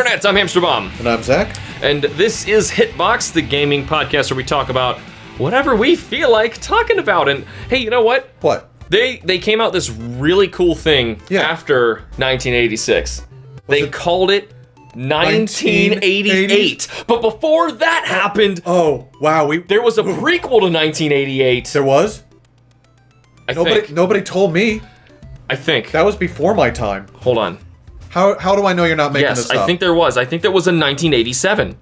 Internet, I'm HamsterBomb. And I'm Zach. And this is HITBOX, the gaming podcast where we talk about whatever we feel like talking about. And hey, you know what? What? They came out this really cool thing after 1986. They called it 1988. But before that happened... Oh, wow. There was a prequel to 1988. There was? I think. Nobody told me. I think. That was before my time. Hold on. How do I know you're not making this up? Yes, I think there was. I think there was a 1987.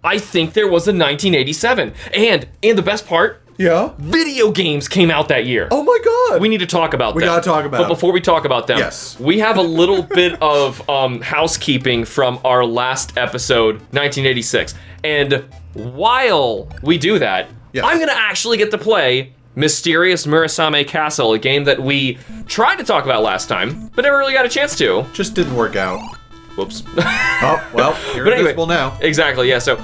I think there was a 1987. And the best part, video games came out that year. Oh my god. We need to talk about them. We gotta talk about But before we talk about them, we have a little bit of housekeeping from our last episode, 1986. And while we do that, I'm gonna actually get to play Mysterious Murasame Castle, a game that we tried to talk about last time, but never really got a chance to. Just didn't work out. Whoops. Oh, well, you're invisible now. Exactly, yeah, so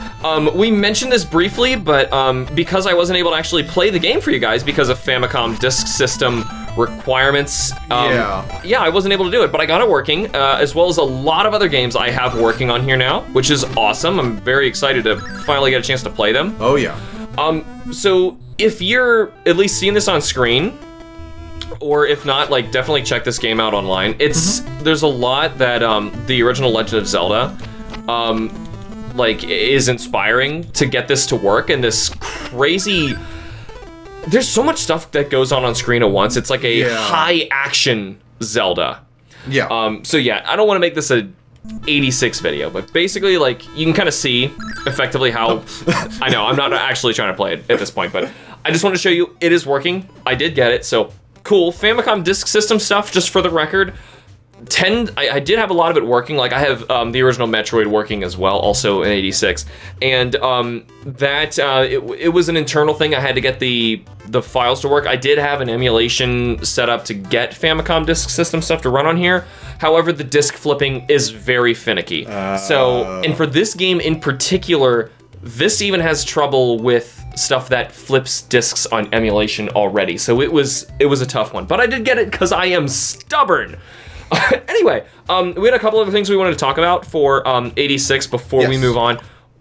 we mentioned this briefly, but because I wasn't able to actually play the game for you guys because of Famicom Disk System requirements, I wasn't able to do it, but I got it working, as well as a lot of other games I have working on here now, which is awesome. I'm very excited to finally get a chance to play them. Oh, yeah. So if you're at least seeing this on screen, or if not, like, definitely check this game out online. There's a lot that the original Legend of Zelda is inspiring to get this to work, and this crazy, there's so much stuff that goes on screen at once. It's like a high action Zelda. So yeah, I don't want to make this a 86 video, but basically, like, you can kind of see effectively how I know I'm not actually trying to play it at this point, but I just want to show you it is working. I did get it, so cool. Famicom Disk System stuff, just for the record, I did have a lot of it working. Like, I have the original Metroid working as well, also in 86, and it was an internal thing. I had to get the files to work. I did have an emulation set up to get Famicom Disk System stuff to run on here. However, the disk flipping is very finicky. And for this game in particular, this even has trouble with stuff that flips discs on emulation already. So it was a tough one, but I did get it because I am stubborn. Anyway, we had a couple of things we wanted to talk about for 86 before we move on.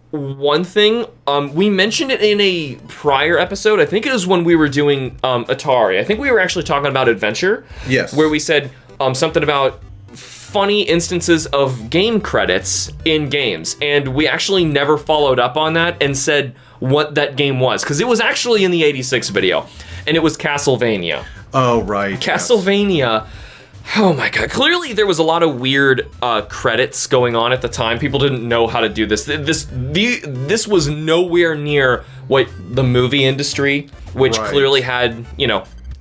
One thing, we mentioned it in a prior episode. I think it was when we were doing Atari. I think we were actually talking about Adventure. Yes. Where we said something about funny instances of game credits in games, and we actually never followed up on that and said what that game was, because it was actually in the 86 video, and it was Castlevania. Oh, right. Castlevania. Yes. Oh my god. Clearly there was a lot of weird credits going on at the time. People didn't know how to do this. This was nowhere near what the movie industry, which clearly had,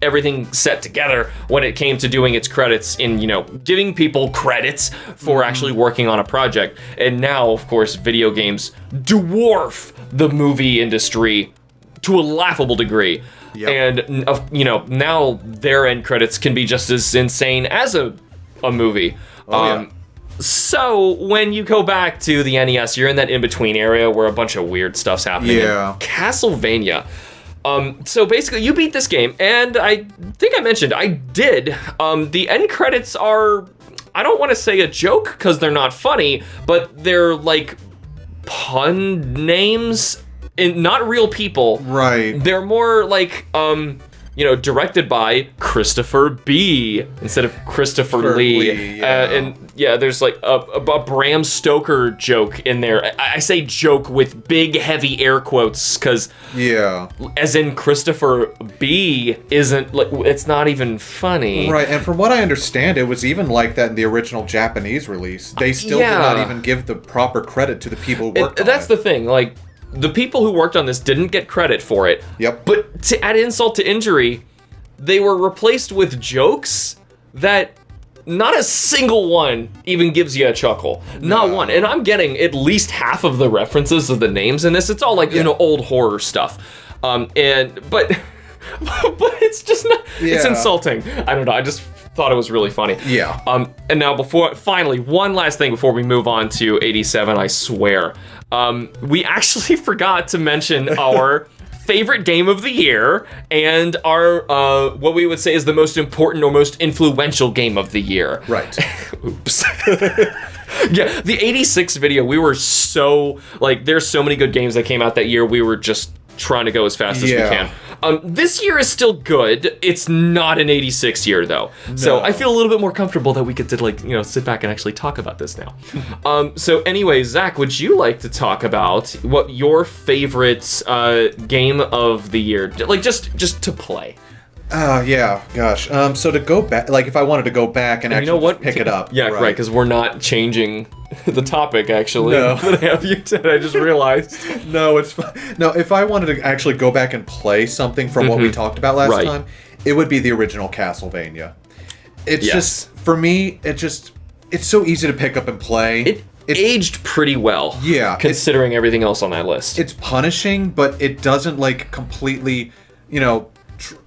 everything set together when it came to doing its credits in, giving people credits for actually working on a project. And now, of course, video games dwarf the movie industry to a laughable degree. Yep. And, now their end credits can be just as insane as a movie. So when you go back to the NES, you're in that in-between area where a bunch of weird stuff's happening. Yeah. Castlevania. So basically, you beat this game, and I think I mentioned I did. The end credits are, I don't want to say a joke because they're not funny, but they're like pun names and not real people. Right. They're more like, directed by Christopher B. instead of Christopher Lee. And there's like a Bram Stoker joke in there. I say joke with big, heavy air quotes because, as in Christopher B. isn't, like, it's not even funny. Right, and from what I understand, it was even like that in the original Japanese release. They still did not even give the proper credit to the people who worked on it. That's the thing, like, the people who worked on this didn't get credit for it. Yep. But to add insult to injury, they were replaced with jokes that not a single one even gives you a chuckle. Not one. And I'm getting at least half of the references of the names in this. It's all like, old horror stuff. But it's just not, it's insulting. I don't know. I just thought it was really funny. Yeah. And now finally, one last thing before we move on to 87, I swear. We actually forgot to mention our favorite game of the year and our what we would say is the most important or most influential game of the year. Right. Oops. Yeah, the 86 video, we were so, like, there's so many good games that came out that year, we were just trying to go as fast as we can. This year is still good. It's not an 86 year, though. No. So I feel a little bit more comfortable that we get to, like, sit back and actually talk about this now. So anyway, Zach, would you like to talk about what your favorite game of the year, like, just to play? Yeah, gosh. So to go back, like, if I wanted to go back and actually pick it up. Yeah, right, because we're not changing the topic, actually. No. But have you did, I just realized. No, it's fine. No, if I wanted to actually go back and play something from what we talked about last time, it would be the original Castlevania. It's just, for me, it's so easy to pick up and play. It's aged pretty well. Yeah. Considering everything else on that list. It's punishing, but it doesn't, like, completely,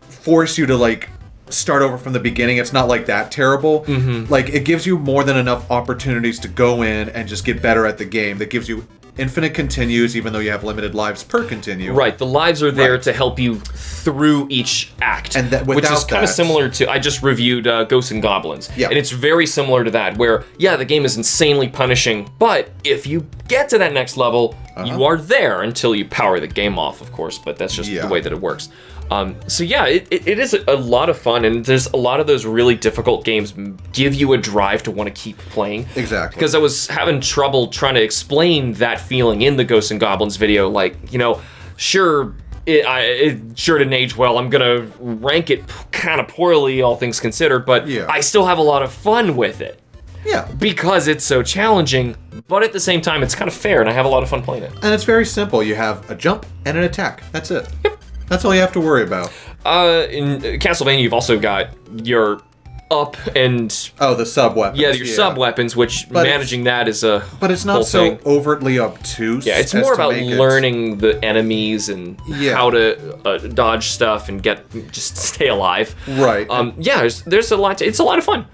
force you to, like, start over from the beginning. It's not, like, that terrible. Like, it gives you more than enough opportunities to go in and just get better at the game. That gives you infinite continues, even though you have limited lives per continue. Right, the lives are there to help you through each act, and which is kind of similar to, I just reviewed Ghosts and Goblins, and it's very similar to that, where, the game is insanely punishing, but if you get to that next level, you are there until you power the game off, of course, but that's just the way that it works. So yeah, it is a lot of fun, and there's a lot of those really difficult games give you a drive to want to keep playing. Exactly. Because I was having trouble trying to explain that feeling in the Ghosts and Goblins video. Like, sure, it sure didn't age well. I'm gonna rank it kind of poorly, all things considered, but I still have a lot of fun with it. Yeah. Because it's so challenging, but at the same time, it's kind of fair, and I have a lot of fun playing it. And it's very simple. You have a jump and an attack. That's it. Yep. That's all you have to worry about. In Castlevania, you've also got your up and... Oh, the sub-weapons. Yeah, your sub-weapons, which managing that is a But it's not so overtly obtuse. Yeah, it's more about learning the enemies and how to dodge stuff and just stay alive. Right. There's a lot it's a lot of fun.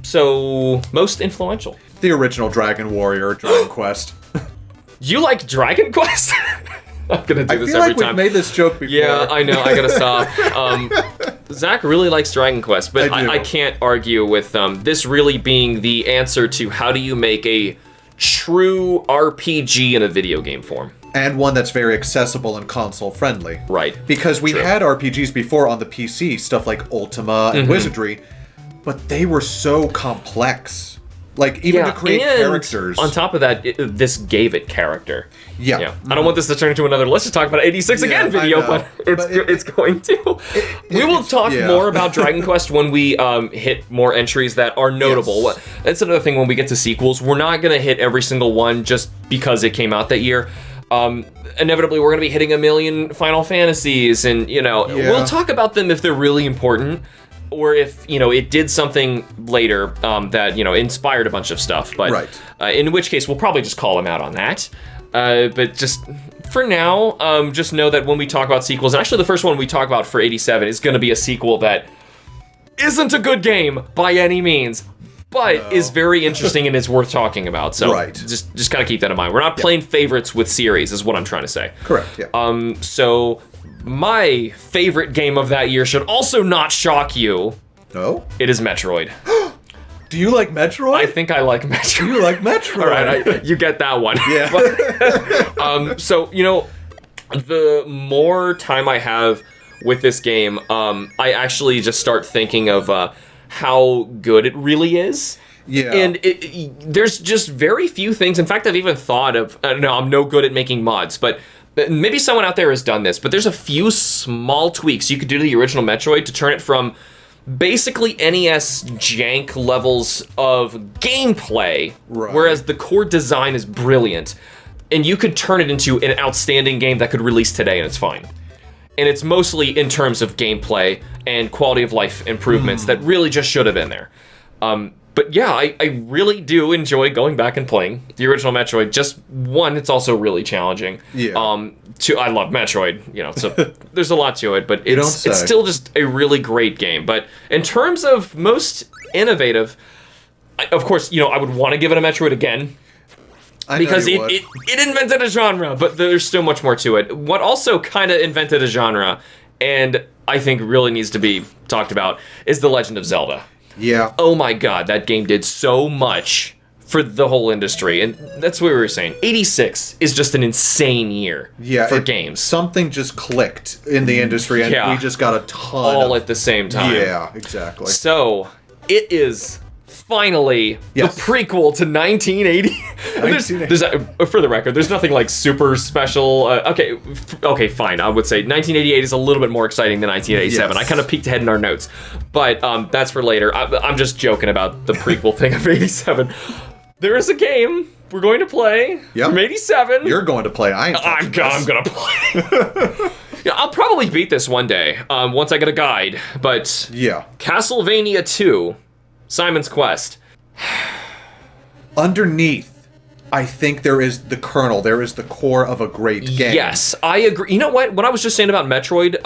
So, most influential. The original Dragon Warrior, Dragon Quest. You like Dragon Quest? I'm gonna do this every time. I feel like we've made this joke before. Yeah, I know. I gotta stop. Zach really likes Dragon Quest, but I can't argue with this really being the answer to how do you make a true RPG in a video game form. And one that's very accessible and console friendly. Right. Because we had RPGs before on the PC, stuff like Ultima and Wizardry, but they were so complex. Like, even to create characters. On top of that, this gave it character. Yeah. I don't want this to turn into another let's just talk about 86 again video, but it's going to. We will talk more about Dragon Quest when we hit more entries that are notable. Yes. That's another thing when we get to sequels. We're not going to hit every single one just because it came out that year. Inevitably, we're going to be hitting a million Final Fantasies, and, we'll talk about them if they're really important. Or if, it did something later that, inspired a bunch of stuff. But in which case, we'll probably just call them out on that. But just for now, just know that when we talk about sequels, and actually the first one we talk about for 87 is going to be a sequel that isn't a good game by any means, but is very interesting and is worth talking about. So just kind of keep that in mind. We're not playing favorites with series, is what I'm trying to say. Correct, yeah. So... my favorite game of that year should also not shock you. No? It is Metroid. Do you like Metroid? I think I like Metroid. You like Metroid? All right, you get that one. Yeah. But, so, the more time I have with this game, I actually just start thinking of how good it really is. Yeah. And there's just very few things. In fact, I've even thought of, I'm no good at making mods, but maybe someone out there has done this, but there's a few small tweaks you could do to the original Metroid to turn it from basically NES jank levels of gameplay, whereas the core design is brilliant, and you could turn it into an outstanding game that could release today and it's fine. And it's mostly in terms of gameplay and quality of life improvements that really just should have been there. But yeah, I really do enjoy going back and playing the original Metroid. Just one, it's also really challenging. Yeah. Two, I love Metroid, so there's a lot to it, but it's still just a really great game. But in terms of most innovative, of course, I would want to give it a Metroid again. Because it invented a genre, but there's still much more to it. What also kind of invented a genre, and I think really needs to be talked about, is The Legend of Zelda. Yeah. Oh my god, that game did so much for the whole industry, and that's what we were saying. 86 is just an insane year for games. Something just clicked in the industry, and we just got a ton all at the same time. Yeah, exactly. So, it is finally the prequel to 1980. For the record, there's nothing like super special. Okay, fine. I would say 1988 is a little bit more exciting than 1987. Yes. I kind of peeked ahead in our notes, but that's for later. I'm just joking about the prequel thing of 87. There is a game we're going to play from 87. You're going to play. I'm going to play. Yeah, I'll probably beat this one day once I get a guide. But Castlevania 2, Simon's Quest. Underneath, I think there is the kernel. There is the core of a great game. Yes, I agree. You know what I was just saying about Metroid?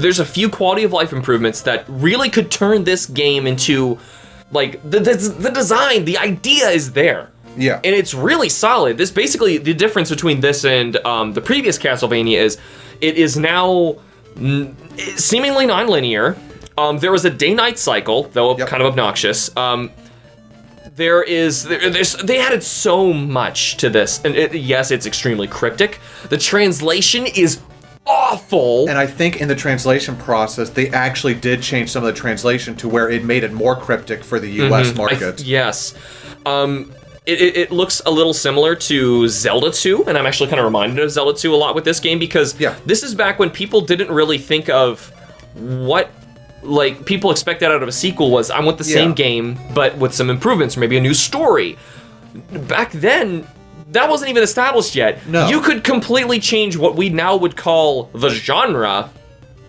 There's a few quality of life improvements that really could turn this game into... Like, the design, the idea is there. Yeah. And it's really solid. This basically, the difference between this and the previous Castlevania is, it is now seemingly non-linear. There was a day-night cycle, though kind of obnoxious. They added so much to this. And yes, it's extremely cryptic. The translation is awful. And I think in the translation process, they actually did change some of the translation to where it made it more cryptic for the US market. Yes. It looks a little similar to Zelda 2, and I'm actually kind of reminded of Zelda 2 a lot with this game, because this is back when people didn't really think of what people expected out of a sequel was, I want the same game, but with some improvements, or maybe a new story. Back then, that wasn't even established yet. No. You could completely change what we now would call the genre,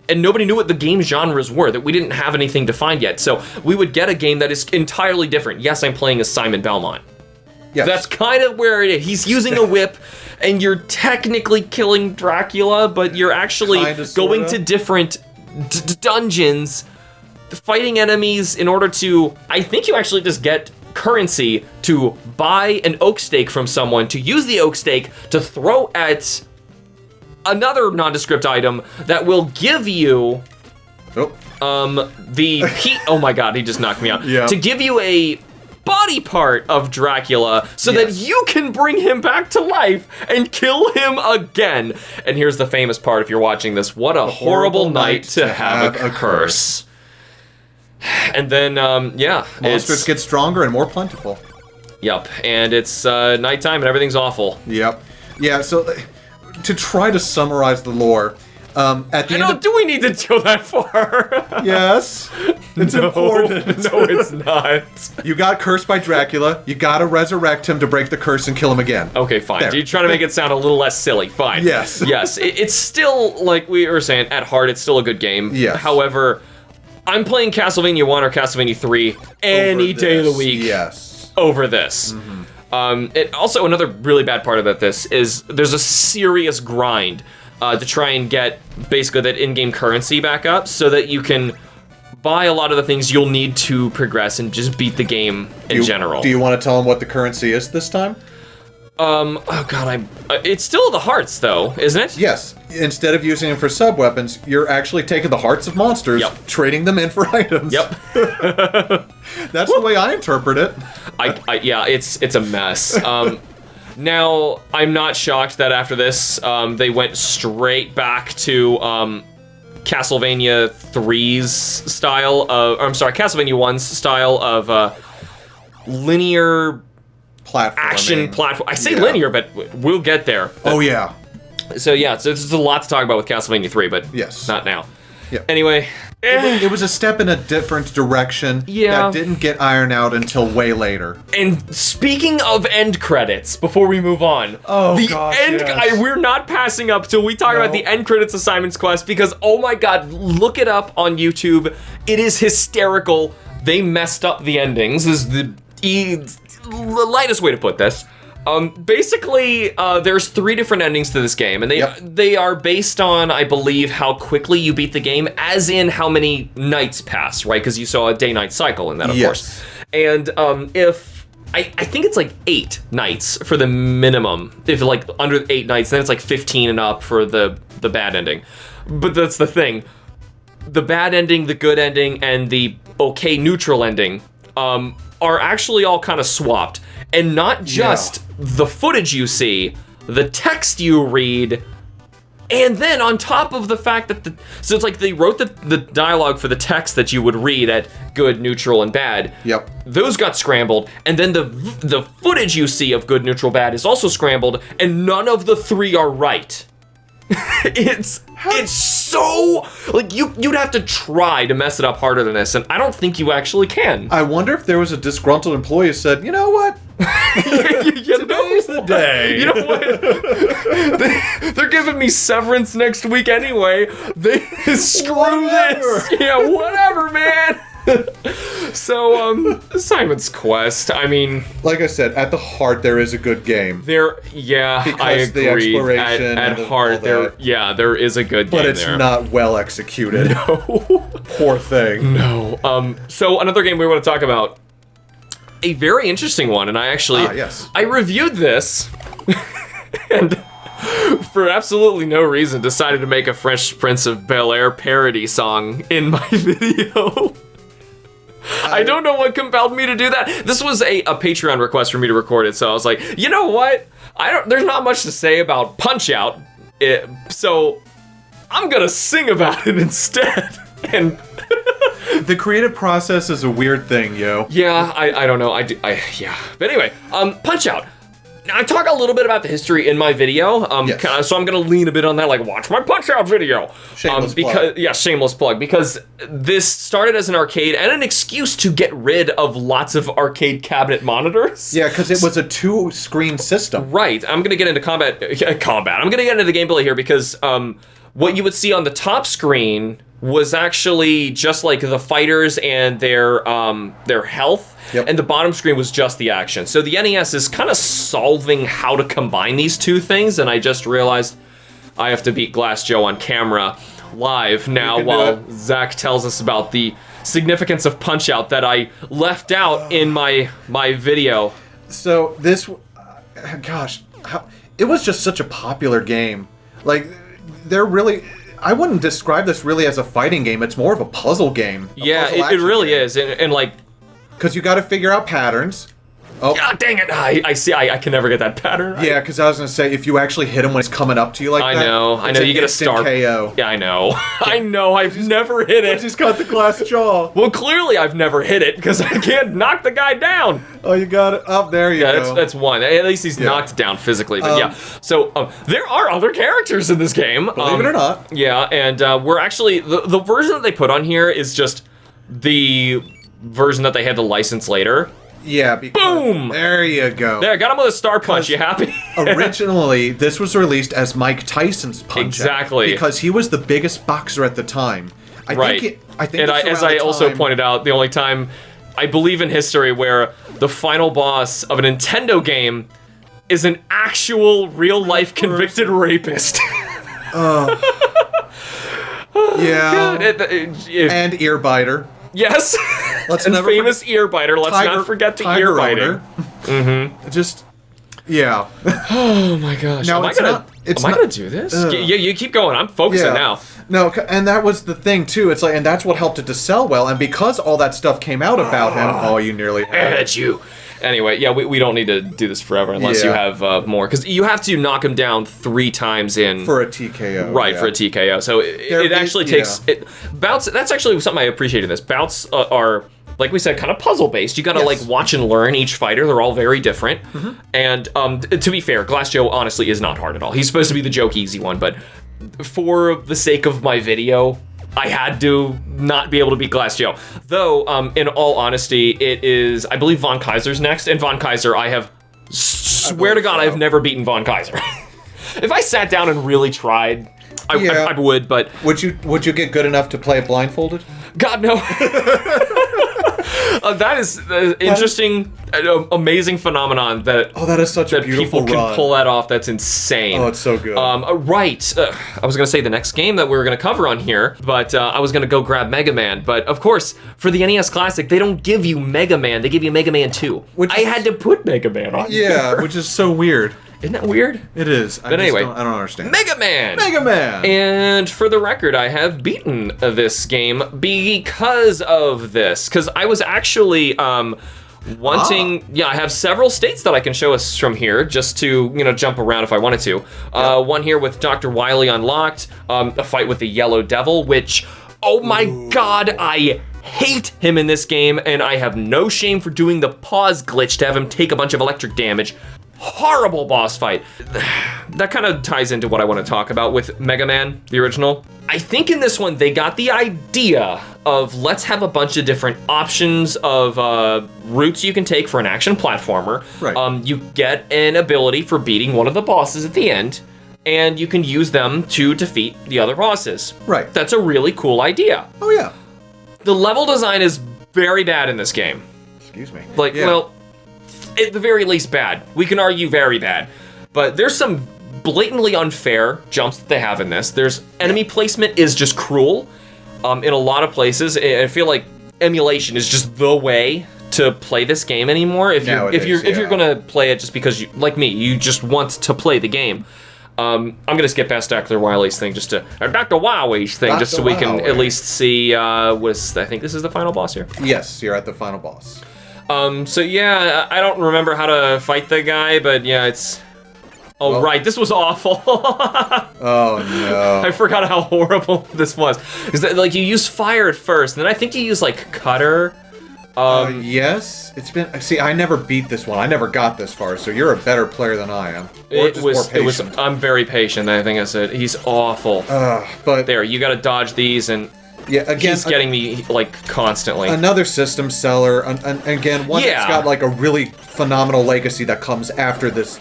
and nobody knew what the game genres were, that we didn't have anything defined yet. So we would get a game that is entirely different. Yes, I'm playing as Simon Belmont. Yes. That's kind of where it is. He's using a whip, and you're technically killing Dracula, but you're actually going to different dungeons, fighting enemies in order to... I think you actually just get currency to buy an oak stake from someone, to use the oak stake to throw at another nondescript item that will give you oh my god, he just knocked me out. To give you a body part of Dracula so that you can bring him back to life and kill him again. And here's the famous part if you're watching this. What a horrible night to have a curse. And then, monsters get stronger and more plentiful. Yep, and it's nighttime and everything's awful. Yep. Yeah, so to try to summarize the lore, at the end do we need to go that far? Yes. It's important. No, it's not. You got cursed by Dracula. You gotta resurrect him to break the curse and kill him again. Okay, fine. You're trying to make it sound a little less silly. Fine. Yes. Yes, it's still, like we were saying, at heart, it's still a good game. Yes. However... I'm playing Castlevania 1 or Castlevania 3 any day of the week over this. It also, another really bad part about this is there's a serious grind to try and get basically that in-game currency back up so that you can buy a lot of the things you'll need to progress and just beat the game in general. Do you want to tell them what the currency is this time? Oh god, it's still the hearts though, isn't it? Yes. Instead of using them for sub-weapons, you're actually taking the hearts of monsters, trading them in for items. Yep. That's the way I interpret it. It's a mess. Now, I'm not shocked that after this, they went straight back to, Castlevania 3's style of, Castlevania 1's style of, linear... action platform. I say linear, but we'll get there. Oh yeah. So there's a lot to talk about with Castlevania 3, but not now. Yeah. Anyway, it was a step in a different direction that didn't get ironed out until way later. And speaking of end credits, before we move on, we're not passing up till we talk about the end credits of Simon's Quest, because oh my god, look it up on YouTube. It is hysterical. They messed up the endings. This is the lightest way to put this. Basically, there's 3 different endings to this game, and they are based on, I believe, how quickly you beat the game, as in how many nights pass, right? Because you saw a day-night cycle in that, of course. And if I think it's like 8 nights for the minimum. If like under 8 nights, then it's like 15 and up for the bad ending. But that's the thing. The bad ending, the good ending, and the okay neutral ending are actually all kind of swapped. And not just the footage you see, the text you read, and then on top of the fact that so it's like they wrote the dialogue for the text that you would read at good, neutral, and bad. Yep. Those got scrambled, and then the footage you see of good, neutral, bad is also scrambled, and none of the 3 are right. It's so like you'd have to try to mess it up harder than this, and I don't think you actually can. I wonder if there was a disgruntled employee who said, "You know what? Today's the day. You know what? They're giving me severance next week anyway. Screw this. Yeah, whatever, man." So, Simon's Quest, I mean... Like I said, at the heart, there is a good game. I agree. The exploration at heart, there is a good game there. But it's not well executed. No. Poor thing. No. So, another game we want to talk about, a very interesting one, and I actually... yes. I reviewed this, and... for absolutely no reason, decided to make a Fresh Prince of Bel-Air parody song in my video. I don't know what compelled me to do that. This was a Patreon request for me to record it, so I was like, you know what? There's not much to say about Punch-Out, so I'm gonna sing about it instead. And the creative process is a weird thing, yo. Yeah, I don't know. Yeah. But anyway, Punch-Out. Now, I talk a little bit about the history in my video, yes. So I'm going to lean a bit on that, like, watch my Punch-Out video. Shameless plug. Yeah, shameless plug, because this started as an arcade and an excuse to get rid of lots of arcade cabinet monitors. Yeah, because it was a 2-screen system. Right. I'm going to get into combat. I'm going to get into the gameplay here, because what you would see on the top screen was actually just like the fighters and their health. Yep. And the bottom screen was just the action. So the NES is kind of solving how to combine these two things, and I just realized I have to beat Glass Joe on camera live now while Zach tells us about the significance of Punch-Out that I left out in my video. So this, gosh, it was just such a popular game. Like, I wouldn't describe this really as a fighting game. It's more of a puzzle game. Yeah, it really is. And like... Because you got to figure out patterns. Oh, God dang it! I see. I can never get that pattern right. Yeah, because I was gonna say if you actually hit him when it's coming up to you like that. I know. You get a star KO. Yeah, I know. I know. I've never hit it. He's got the glass jaw. Well, clearly I've never hit it because I can't knock the guy down. Oh, you got it. Up there. You go. Yeah, that's one. At least he's knocked down physically. But yeah. So there are other characters in this game. Believe it or not. Yeah, and we're actually the version that they put on here is just the version that they had to license later. Yeah, boom! There you go. There, got him with a star punch. You happy? Originally, this was released as Mike Tyson's Punch-Out. Exactly. Because he was the biggest boxer at the time. I think as I also pointed out, the only time I believe in history where the final boss of a Nintendo game is an actual real-life convicted rapist. Yeah. And ear biter. Yes. Famous ear biter. Let's not forget the ear biting. Mm-hmm. Just, yeah. Oh my gosh. Now, am I gonna do this? Yeah, you keep going. I'm focusing now. No, and that was the thing too. It's like, and that's what helped it to sell well. And because all that stuff came out about him, you nearly had it. You. Anyway, yeah, we don't need to do this forever unless you have more, because you have to knock him down 3 times in for a TKO. Right, for a TKO. So it actually takes bouts. That's actually something I appreciate in this. Bouts are, like we said, kind of puzzle based. You got to like watch and learn each fighter. They're all very different. Mm-hmm. And to be fair, Glass Joe honestly is not hard at all. He's supposed to be the joke easy one, but for the sake of my video, I had to not be able to beat Glass Joe. Though, in all honesty, it is, I believe Von Kaiser's next, and Von Kaiser, swear to God, I've never beaten Von Kaiser. If I sat down and really tried, I would, but... Would you get good enough to play it blindfolded? God, no. That is interesting, amazing phenomenon that is such a beautiful people can pull that off. That's insane. Oh, it's so good. Right. I was going to say the next game that we were going to cover on here, but I was going to go grab Mega Man. But of course, for the NES Classic, they don't give you Mega Man. They give you Mega Man 2. I had to put Mega Man on here. Which is so weird. Isn't that weird? It is. But anyway, I don't understand. Mega Man! Mega Man! And for the record, I have beaten this game because of this. Because I was actually wanting... Yeah, I have several states that I can show us from here, just to, jump around if I wanted to. One here with Dr. Wily unlocked, a fight with the Yellow Devil, which, oh my god, I hate him in this game, and I have no shame for doing the pause glitch to have him take a bunch of electric damage. Horrible boss fight. That kind of ties into what I want to talk about with Mega Man, the original. I think in this one, they got the idea of let's have a bunch of different options of routes you can take for an action platformer. Right. You get an ability for beating one of the bosses at the end, and you can use them to defeat the other bosses. Right. That's a really cool idea. Oh, yeah. The level design is very bad in this game. Excuse me. Well, at the very least bad. We can argue very bad. But there's some blatantly unfair jumps that they have in this. There's enemy placement is just cruel in a lot of places. I feel like emulation is just the way to play this game anymore. If you're gonna play it just because you, like me, you just want to play the game. I'm gonna skip past Dr. Wily's thing just so we can at least see. I think this is the final boss here. Yes, you're at the final boss. So yeah, I don't remember how to fight the guy, but yeah, it's... Oh, right, this was awful. Oh, no. I forgot how horrible this was. Is that, like, you use fire at first, and then I think you use, like, cutter. Yes, it's been... See, I never beat this one. I never got this far, so you're a better player than I am. Or just more patient. I'm very patient, I think I said. He's awful. But... There, you gotta dodge these, and... Yeah, again, he's getting me, like, constantly. Another system seller, and again, one that's got, like, a really phenomenal legacy that comes after this.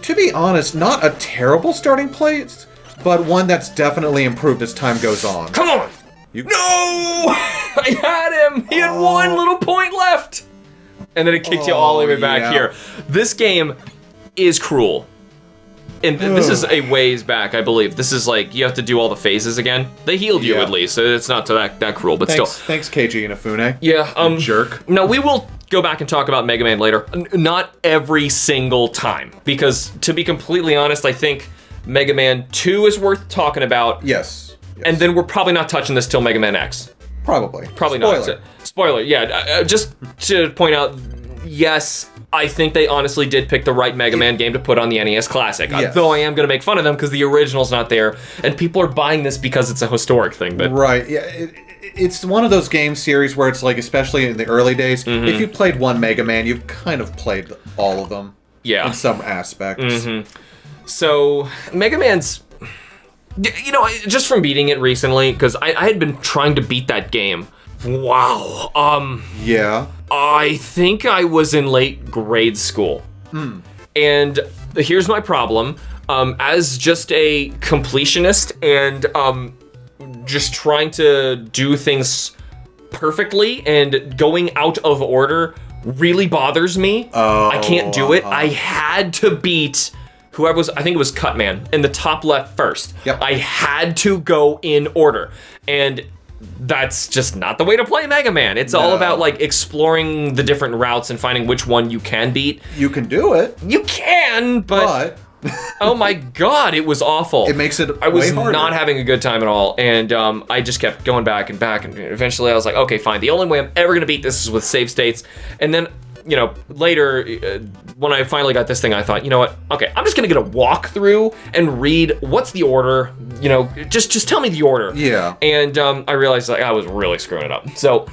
To be honest, not a terrible starting place, but one that's definitely improved as time goes on. Come on! No! I had him! He had one little point left! And then it kicked you all the way back here. This game is cruel. And this is a ways back, I believe. This is like, you have to do all the phases again. They healed you at least, so it's not that cruel, but still. Thanks, KG Inafune. Yeah, jerk. No, we will go back and talk about Mega Man later. Not every single time. Because, to be completely honest, I think Mega Man 2 is worth talking about. Yes. And then we're probably not touching this till Mega Man X. Probably not. Spoiler, yeah. Just to point out, yes, I think they honestly did pick the right Mega Man game to put on the NES Classic. Yes. Though I am going to make fun of them because the original's not there, and people are buying this because it's a historic thing. But right, yeah, it's one of those game series where it's like, especially in the early days, if you played one Mega Man, you've kind of played all of them. Yeah. In some aspects. So, Mega Man's... just from beating it recently, because I had been trying to beat that game. Wow. Yeah. I think I was in late grade school. And here's my problem. As just a completionist and just trying to do things perfectly and going out of order really bothers me. I can't do it. I had to beat whoever was, I think it was Cutman, in the top left first. Yep. I had to go in order. And that's just not the way to play Mega Man. It's all about, like, exploring the different routes and finding which one you can beat. You can do it. You can, but oh my god, it was awful. It makes it I was way harder. not having a good time at all, and I just kept going back, and eventually I was like, okay, fine. The only way I'm ever gonna beat this is with save states. And then, later, when I finally got this thing, I thought, you know what? Okay, I'm just gonna get a walkthrough and read what's the order. Just tell me the order. Yeah. And I realized I was really screwing it up. So,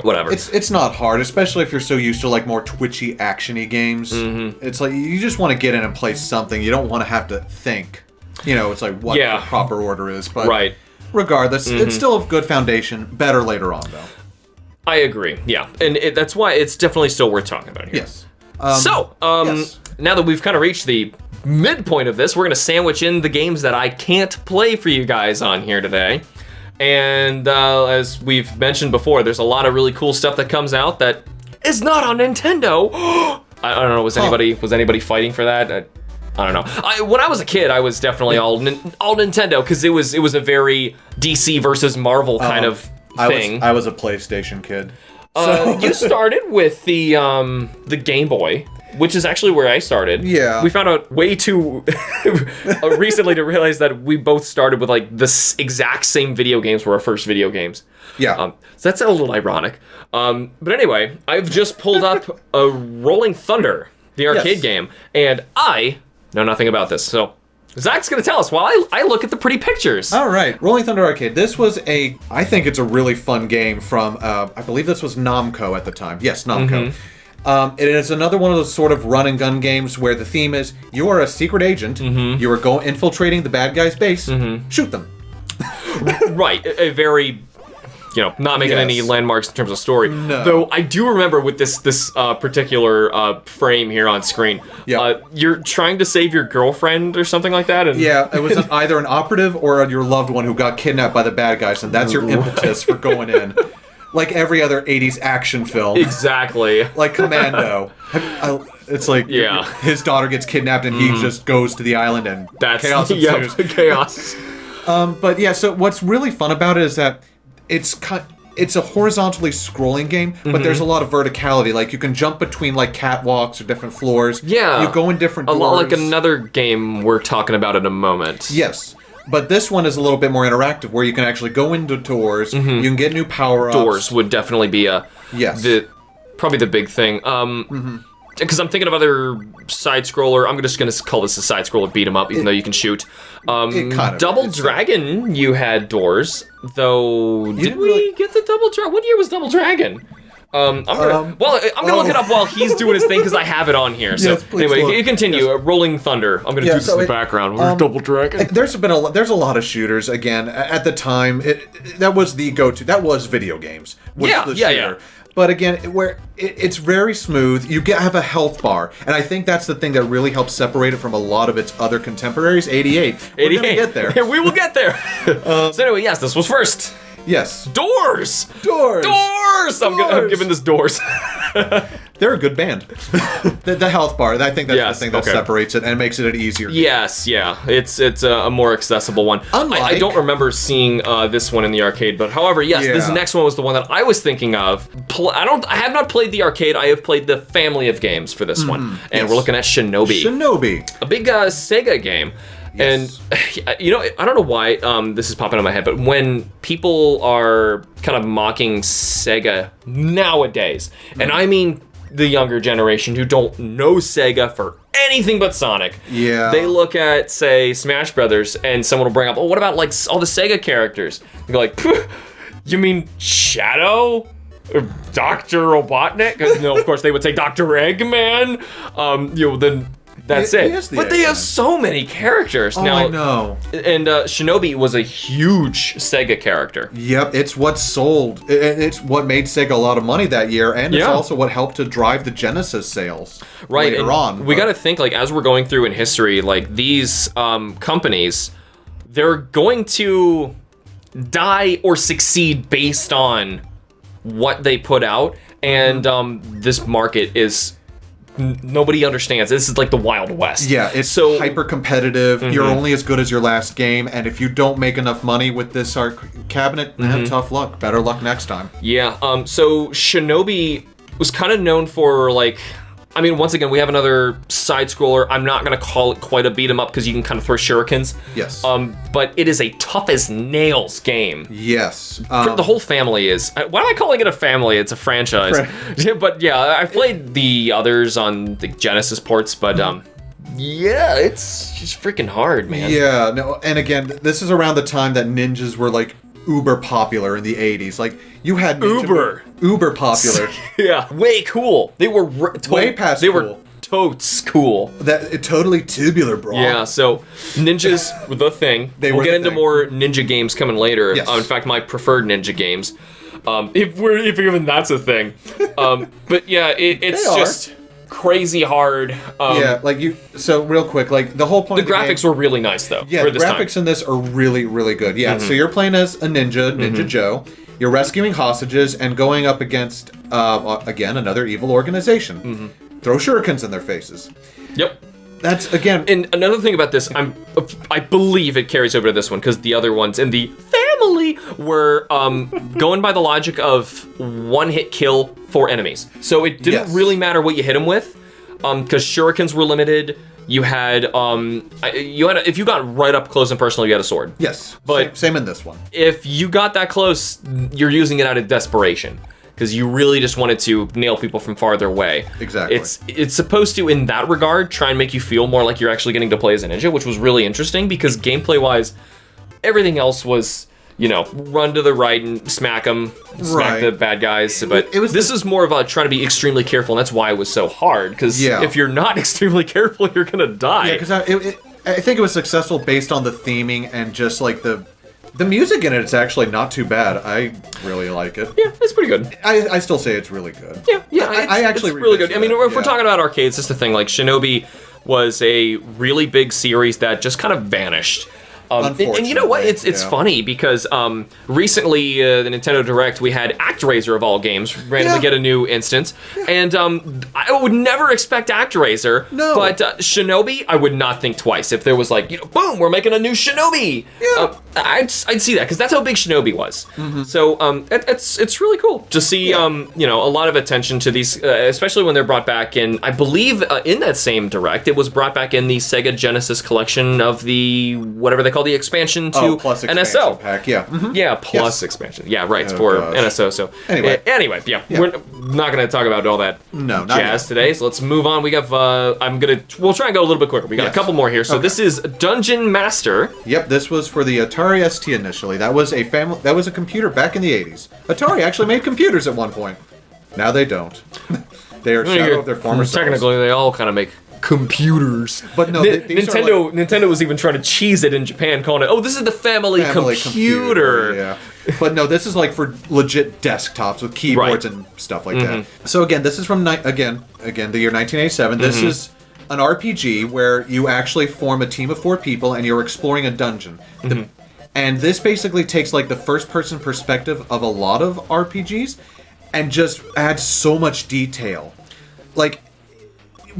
whatever. It's not hard, especially if you're so used to like more twitchy, actiony games. It's like you just want to get in and play something. You don't want to have to think. It's like what the proper order is. But regardless, it's still a good foundation. Better later on, though. I agree. Yeah, and that's why it's definitely still worth talking about here. Yes. Now that we've kind of reached the midpoint of this, we're going to sandwich in the games that I can't play for you guys on here today. And as we've mentioned before, there's a lot of really cool stuff that comes out that is not on Nintendo. I don't know. Was anybody fighting for that? I don't know. When I was a kid, I was definitely all Nintendo because it was a very DC versus Marvel kind of thing. I was a PlayStation kid. You started with the Game Boy, which is actually where I started. Yeah. We found out way too recently to realize that we both started with like the exact same video games were our first video games. Yeah. So that's a little ironic. But anyway, I've just pulled up a Rolling Thunder, the arcade game, and I know nothing about this. So Zach's going to tell us while I look at the pretty pictures. All right. Rolling Thunder Arcade. This was I think it's a really fun game from, I believe this was Namco at the time. Yes, Namco. It is another one of those sort of run and gun games where the theme is you are a secret agent, you are infiltrating the bad guy's base, shoot them. Right. A very... not making any landmarks in terms of story. No. Though I do remember with this particular frame here on screen, you're trying to save your girlfriend or something like that. And it was either an operative or your loved one who got kidnapped by the bad guys, and that's your impetus for going in. Like every other 80s action film. Exactly. Like Commando. It's like his daughter gets kidnapped and he just goes to the island and chaos ensues. Chaos. But yeah, so what's really fun about it is that it's a horizontally scrolling game, but there's a lot of verticality. Like you can jump between like catwalks or different floors. Yeah. You go in different doors. A lot like another game we're talking about in a moment. Yes. But this one is a little bit more interactive, where you can actually go into doors, you can get new power-ups. Doors would definitely be probably the big thing. Because I'm thinking of other side-scroller. I'm just going to call this a side-scroller beat-em-up, even though you can shoot. Double Dragon, you had doors, though. Did we get the Double Dragon? What year was Double Dragon? I'm gonna look it up while he's doing his thing because I have it on here. So anyway, you continue. Rolling Thunder. I'm gonna do this in the background. Double Dragon. There's a lot of shooters. Again, at the time, that was the go-to. That was video games. Yeah. But again, it's very smooth. You have a health bar, and I think that's the thing that really helps separate it from a lot of its other contemporaries. 88. We're gonna get there. We will get there. So anyway, yes, this was first. Yes. Doors! Doors! I'm giving this Doors. They're a good band. the health bar, I think that's the thing that separates it and makes it an easier game. Yes, yeah. It's a more accessible one. I don't remember seeing this one in the arcade, but however, yes, this next one was the one that I was thinking of. I have not played the arcade. I have played the family of games for this one. And we're looking at Shinobi. A big Sega game. Yes. And, I don't know why this is popping in my head, but when people are kind of mocking Sega nowadays, and I mean the younger generation who don't know Sega for anything but Sonic, they look at, say, Smash Brothers, and someone will bring up, what about, like, all the Sega characters? They go like, you mean Shadow? Or Dr. Robotnik? No, of course they would say Dr. Eggman. Then... That's it. But they have so many characters. Oh, now, I know. And Shinobi was a huge Sega character. Yep, it's what sold. It's what made Sega a lot of money that year, and it's also what helped to drive the Genesis sales later on. We got to think, like, as we're going through in history, like, these companies, they're going to die or succeed based on what they put out, and this market is... Nobody understands. This is like the Wild West. Yeah, it's so hyper competitive. You're only as good as your last game, and if you don't make enough money with this cabinet, tough luck. Better luck next time. Yeah. So Shinobi was kind of known for, like, I mean, once again, we have another side scroller. I'm not gonna call it quite a beat 'em up because you can kind of throw shurikens. Yes. But it is a tough as nails game. Yes. The whole family is. Why am I calling it a family? It's a franchise. But yeah, I've played the others on the Genesis ports, but yeah, it's just freaking hard, man. Yeah. No, and again, this is around the time that ninjas were like uber popular in the 80s. Like, you had uber popular. Yeah, way cool. They were way past they cool. were totes cool. Totally tubular, bro. Yeah, so ninjas were the thing. We'll get into more ninja games coming later. Yes. In fact, my preferred ninja games. If even that's a thing. But yeah, it's just crazy hard. So real quick, like the whole point. The graphics were really nice though. Yeah, for the this graphics time. in this are really, really good. Yeah, so you're playing as a Ninja Joe. You're rescuing hostages and going up against again another evil organization. Throw shurikens in their faces. Yep. That's again. And another thing about this, I believe it carries over to this one because the other ones in the family were going by the logic of one-hit kill for enemies. So it didn't really matter what you hit them with, because shurikens were limited. You had if you got right up close and personal, you had a sword. Yes, but same in this one. If you got that close, you're using it out of desperation. Because you really just wanted to nail people from farther away. Exactly. It's supposed to, in that regard, try and make you feel more like you're actually getting to play as a ninja, which was really interesting because gameplay-wise, everything else was, run to the right and smack them, smack the bad guys. But this is more of trying to be extremely careful, and that's why it was so hard. Because if you're not extremely careful, you're gonna die. Yeah, because I think it was successful based on the theming and just like the music in it is actually not too bad. I really like it. Yeah, it's pretty good. I still say it's really good. Yeah, I actually it's really good. I mean, if it, we're talking about arcades, that's the thing. Like, Shinobi was a really big series that just kind of vanished. And you know what? It's funny because recently, the Nintendo Direct, we had ActRaiser of all games randomly get a new instance. And I would never expect ActRaiser. No. But Shinobi, I would not think twice. If there was like, boom, we're making a new Shinobi. Yeah. I'd see that because that's how big Shinobi was. So it's really cool to see a lot of attention to these, especially when they're brought back in. I believe in that same Direct, it was brought back in the Sega Genesis collection of the whatever they call the expansion to plus NSO pack, yeah. Yeah, plus expansion. Yeah, right, for NSO. So anyway, we're not going to talk about all that jazz today. So let's move on. We got we'll try and go a little bit quicker. We got a couple more here. So this is Dungeon Master. Yep, this was for the Atari ST initially. That was a computer back in the 80s. Atari actually made computers at one point. Now they don't. They are shadow of their former selves. Technically, they all kind of make computers. But no, Nintendo was even trying to cheese it in Japan, calling it, this is the family computer. Yeah. But no, this is like for legit desktops with keyboards and stuff like that. So again, this is from the year 1987. This is an RPG where you actually form a team of 4 people and you're exploring a dungeon. And this basically takes like the first-person perspective of a lot of RPGs and just adds so much detail. Like,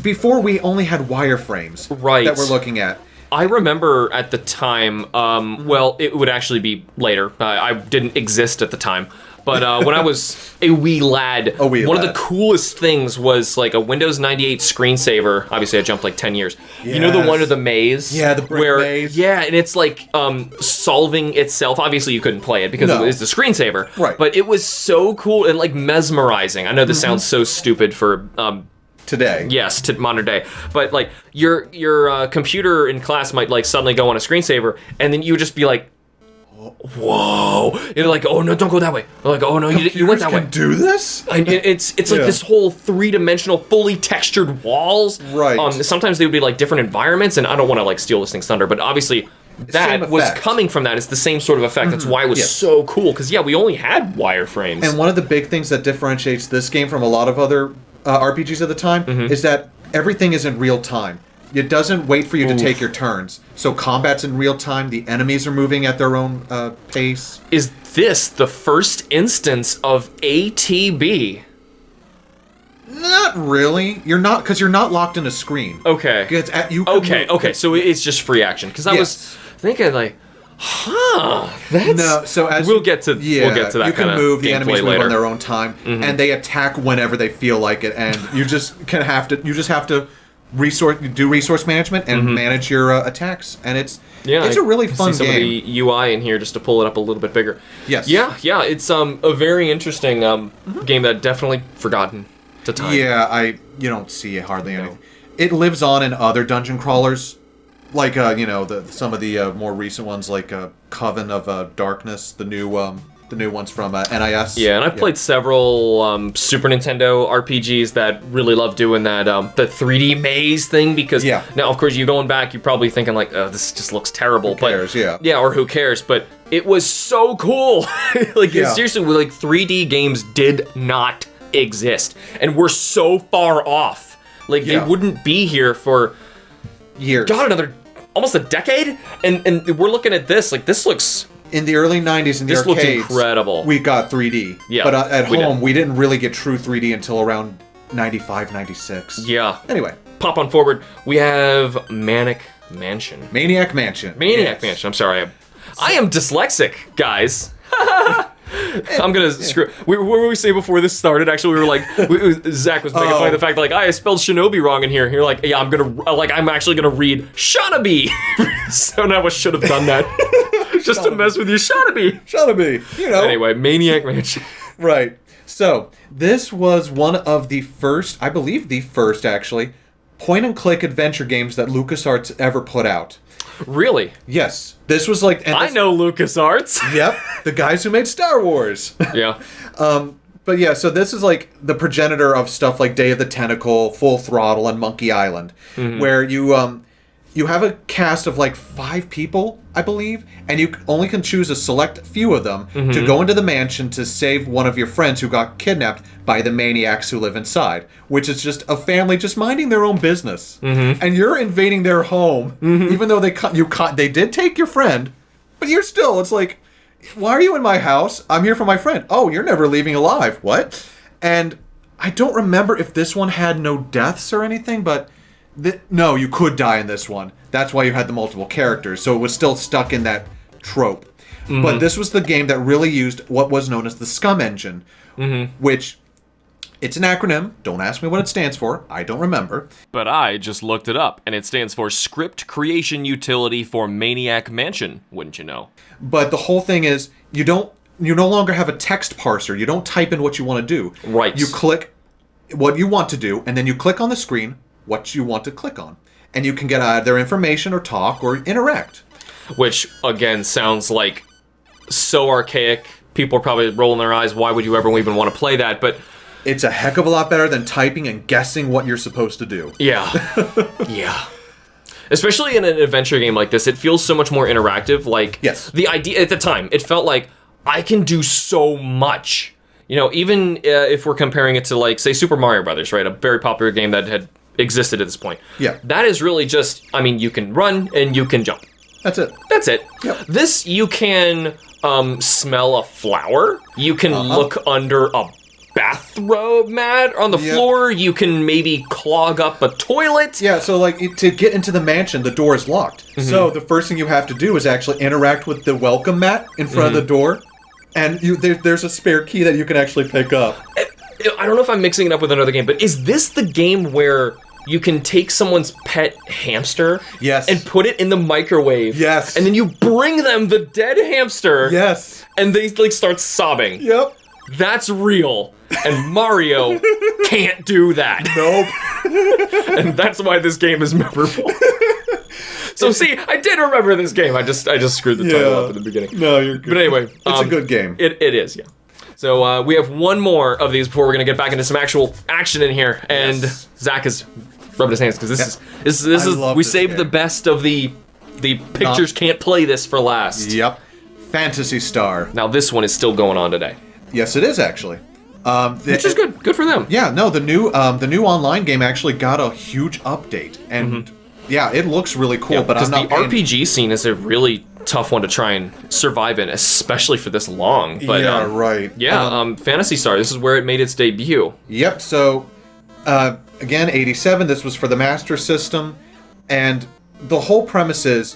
before we only had wireframes that we're looking at. I remember at the time, well, it would actually be later. I didn't exist at the time. But when I was a wee lad, one of the coolest things was like a Windows 98 screensaver. Obviously, I jumped like 10 years. Yes. You know the one of the maze? Yeah, the brick maze. Yeah, and it's like solving itself. Obviously, you couldn't play it because it was the screensaver. Right. But it was so cool and like mesmerizing. I know this sounds so stupid for... today. Yes, to modern day. But like your computer in class might like suddenly go on a screensaver, and then you would just be like, "Whoa!" You're like, "Oh no, don't go that way." They're like, "Oh no, you went that way." Can do this? And it's like this whole 3-dimensional, fully textured walls. Right. Sometimes they would be like different environments, and I don't want to like steal this thing's thunder, but obviously that was coming from that. It's the same sort of effect. That's why it was so cool. Because we only had wireframes. And one of the big things that differentiates this game from a lot of other RPGs at the time is that everything is in real time. It doesn't wait for you to take your turns. So combat's in real time. The enemies are moving at their own pace. Is this the first instance of ATB? Not really. You're not, because you're not locked in a screen. Okay. Okay. So it's just free action. Because I was thinking like, that's... So as we'll get to that. You can move. The enemies move on their own time, and they attack whenever they feel like it. And you just have to do resource management and manage your attacks. And it's a really fun game. Some of the UI in here just to pull it up a little bit bigger. Yes. Yeah. It's a very interesting game that definitely forgotten to time. Yeah, you don't see hardly anything. It lives on in other dungeon crawlers. Like, some of the more recent ones, like Coven of Darkness, the new ones from NIS. Yeah, and I've played several Super Nintendo RPGs that really love doing that, the 3D maze thing, because now, of course, you're going back, you're probably thinking like, oh, this just looks terrible. Who cares, Yeah, or who cares, but it was so cool. Seriously, like 3D games did not exist, and we're so far off Like, they wouldn't be here for years. God, almost a decade? And we're looking at this, like, this looks... In the early 90s in the arcades, looked incredible. We got 3D. Yeah, but at home, we didn't really get true 3D until around 95, 96. Yeah. Anyway. Pop on forward. We have Maniac Mansion. Maniac Mansion. Mansion. I'm sorry. I am dyslexic, guys. I'm gonna screw. What were we say before this started? Actually, we were like, Zach was making fun of the fact that, like, I spelled Shinobi wrong in here. You're like, yeah, I'm actually gonna read Shinobi. So now I should have done that. Just to mess with you, Shinobi. You know. Anyway, Maniac Mansion. Right. So, this was one of the first, I believe the first, actually, point-and-click adventure games that LucasArts ever put out. Really? Yes. This was like... I know LucasArts. Yep. The guys who made Star Wars. Yeah. But yeah, so this is like the progenitor of stuff like Day of the Tentacle, Full Throttle, and Monkey Island, where you have a cast of like 5 people, I believe, and you only can choose a select few of them to go into the mansion to save one of your friends who got kidnapped by the maniacs who live inside, which is just a family just minding their own business. And you're invading their home, even though they did take your friend, but you're still, it's like, why are you in my house? I'm here for my friend. Oh, you're never leaving alive. What? And I don't remember if this one had no deaths or anything, but... No, you could die in this one. That's why you had the multiple characters, so it was still stuck in that trope. But this was the game that really used what was known as the SCUM engine, which, it's an acronym. Don't ask me what it stands for. I don't remember. But I just looked it up, and it stands for Script Creation Utility for Maniac Mansion, wouldn't you know? But the whole thing is, you no longer have a text parser. You don't type in what you want to do. Right. You click what you want to do, and then you click on the screen what you want to click on. And you can get either information or talk or interact. Which, again, sounds like so archaic. People are probably rolling their eyes. Why would you ever even want to play that? But it's a heck of a lot better than typing and guessing what you're supposed to do. Yeah. Yeah. Especially in an adventure game like this, it feels so much more interactive. Like, yes. The idea at the time, it felt like I can do so much. You know, even if we're comparing it to, like, say, Super Mario Brothers, right? A very popular game that had existed at this point. Yeah. That is really just, I mean, you can run and you can jump. That's it. That's it. Yep. This, you can smell a flower. You can look under a bathrobe mat on the floor. You can maybe clog up a toilet. Yeah, so like to get into the mansion, the door is locked. So the first thing you have to do is actually interact with the welcome mat in front of the door. And there's a spare key that you can actually pick up. I don't know if I'm mixing it up with another game, but is this the game where you can take someone's pet hamster and put it in the microwave? Yes. And then you bring them the dead hamster. Yes. And they like start sobbing. Yep. That's real. And Mario can't do that. Nope. And that's why this game is memorable. So see, I did remember this game. I just screwed the title up at the beginning. No, you're good. But anyway. It's a good game. It is, yeah. So we have one more of these before we're gonna get back into some actual action in here, and Zach is rubbing his hands because this is we saved the best of the pictures can't play this for last. Yep, Phantasy Star. Now this one is still going on today. Yes, it is actually. Which is good. Good for them. Yeah, no, the new online game actually got a huge update, and yeah, it looks really cool. But because the RPG scene is a really tough one to try and survive in, especially for this long. But right. Yeah, Phantasy Star. This is where it made its debut. Yep. So again, 87. This was for the Master System, and the whole premise is,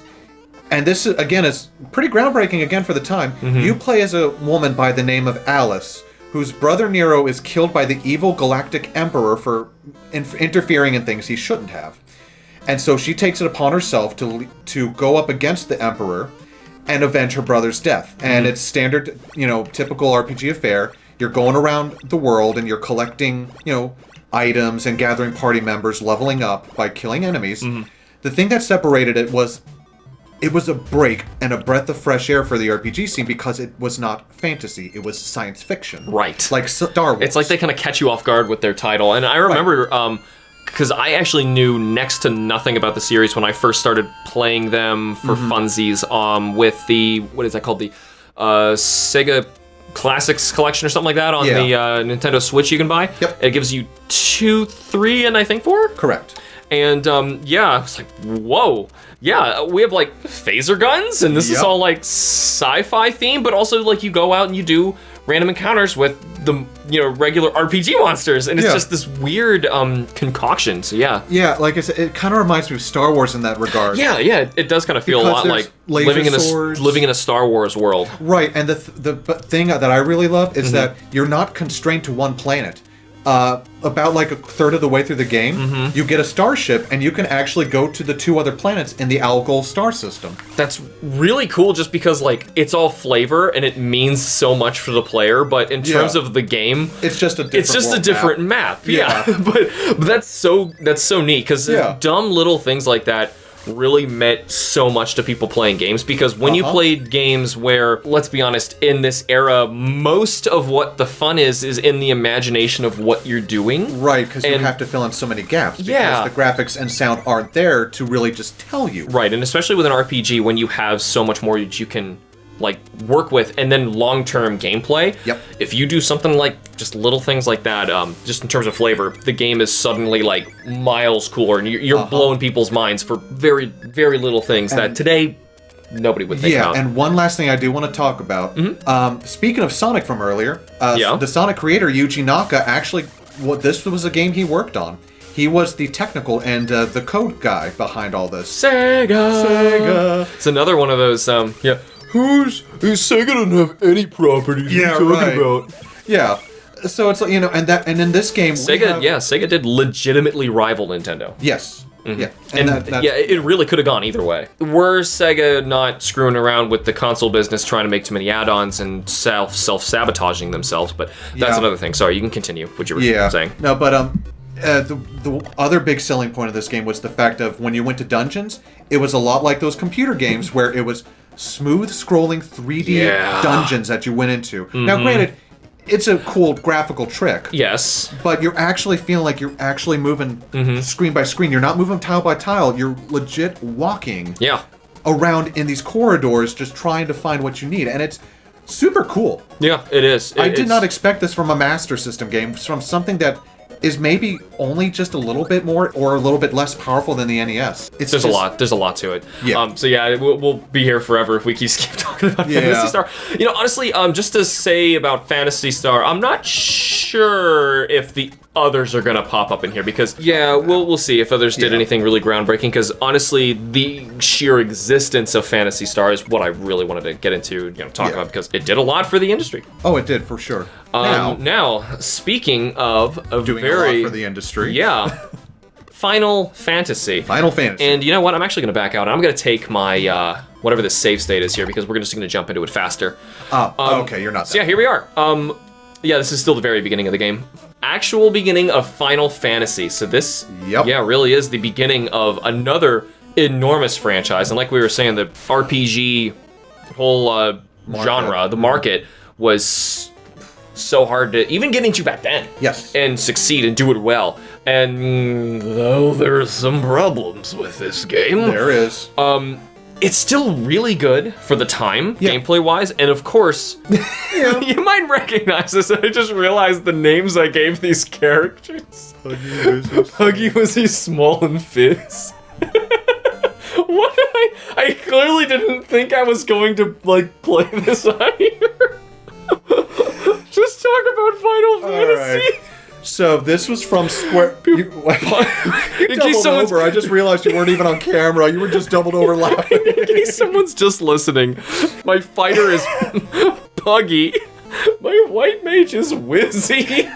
and this is, again is pretty groundbreaking again for the time. You play as a woman by the name of Alice, whose brother Nero is killed by the evil Galactic Emperor for interfering in things he shouldn't have. And so she takes it upon herself to go up against the Emperor and avenge her brother's death. And it's standard, typical RPG affair. You're going around the world and you're collecting, items and gathering party members, leveling up by killing enemies. The thing that separated it was a break and a breath of fresh air for the RPG scene because it was not fantasy. It was science fiction. Right. Like Star Wars. It's like they kind of catch you off guard with their title. And I remember... because I actually knew next to nothing about the series when I first started playing them for funsies with the, what is that called? The Sega Classics collection or something like that on the Nintendo Switch you can buy. Yep. It gives you 2, 3, and I think 4. Correct. And yeah, I was like, whoa. Yeah, we have like phaser guns, and this is all like sci-fi theme, but also like you go out and you do random encounters with the regular RPG monsters, and it's just this weird concoction. So yeah, like I said, it kind of reminds me of Star Wars in that regard. Yeah, it does kind of feel a lot like living in a Star Wars world. Right, and the thing that I really love is that you're not constrained to one planet. About like a third of the way through the game, you get a starship, and you can actually go to the 2 other planets in the Algol star system. That's really cool, just because like it's all flavor and it means so much for the player. But in terms of the game, it's just a different map. Yeah, but that's so neat, because dumb little things like that really meant so much to people playing games, because when you played games where, let's be honest, in this era, most of what the fun is in the imagination of what you're doing. Right, because you have to fill in so many gaps, because the graphics and sound aren't there to really just tell you. Right, and especially with an RPG, when you have so much more that you can like work with, and then long-term gameplay. Yep. If you do something like just little things like that, just in terms of flavor, the game is suddenly like miles cooler, and you're blowing people's minds for very, very little things that today nobody would think about. Yeah, and one last thing I do want to talk about. Speaking of Sonic from earlier, the Sonic creator Yuji Naka actually, this was a game he worked on. He was the technical and the code guy behind all this. Sega. It's another one of those. Sega doesn't have any properties. Yeah, right. About? Yeah. So it's and in this game, Sega did legitimately rival Nintendo. Yes. Yeah. And it really could have gone either way. Were Sega not screwing around with the console business, trying to make too many add-ons and self-sabotaging themselves? But that's another thing. Sorry, you can continue what you were saying. No, but the other big selling point of this game was the fact of when you went to dungeons, it was a lot like those computer games where it was smooth scrolling 3D dungeons that you went into. Now, granted, it's a cool graphical trick. Yes. But you're actually feeling like you're actually moving screen by screen. You're not moving tile by tile. You're legit walking around in these corridors just trying to find what you need. And it's super cool. Yeah, it is. I did not expect this from a Master System game, from something that is maybe only just a little bit more or a little bit less powerful than the NES. There's a lot to it. Yeah. So yeah, we'll be here forever if we keep talking about Phantasy Star. Honestly, just to say about Phantasy Star, I'm not sure if the others are gonna pop up in here, because we'll see if others did anything really groundbreaking, because honestly the sheer existence of Phantasy Star is what I really wanted to get into, talk about, because it did a lot for the industry. Oh, it did, for sure. Now speaking of doing a lot for the industry, Final Fantasy. And you know what, I'm actually gonna back out. I'm gonna take my whatever the save state is here, because we're just gonna jump into it faster. Okay, you're not. So here we are. This is still the very beginning of the game. Actual beginning of Final Fantasy. So this, really is the beginning of another enormous franchise. And like we were saying, the RPG whole genre, the market, was so hard to even get into back then. Yes. And succeed and do it well. And though there's some problems with this game, there is. It's still really good for the time, gameplay-wise, and of course, you might recognize this. I just realized the names I gave these characters. Huggy Wuzzy, Small, and Fizz. What? I clearly didn't think I was going to, play this on here. Just talk about Final Fantasy. Right. So this was from Square. You doubled over. I just realized you weren't even on camera. You were just doubled over laughing. In case someone's just listening, my fighter is Puggy. My white mage is Wizzy.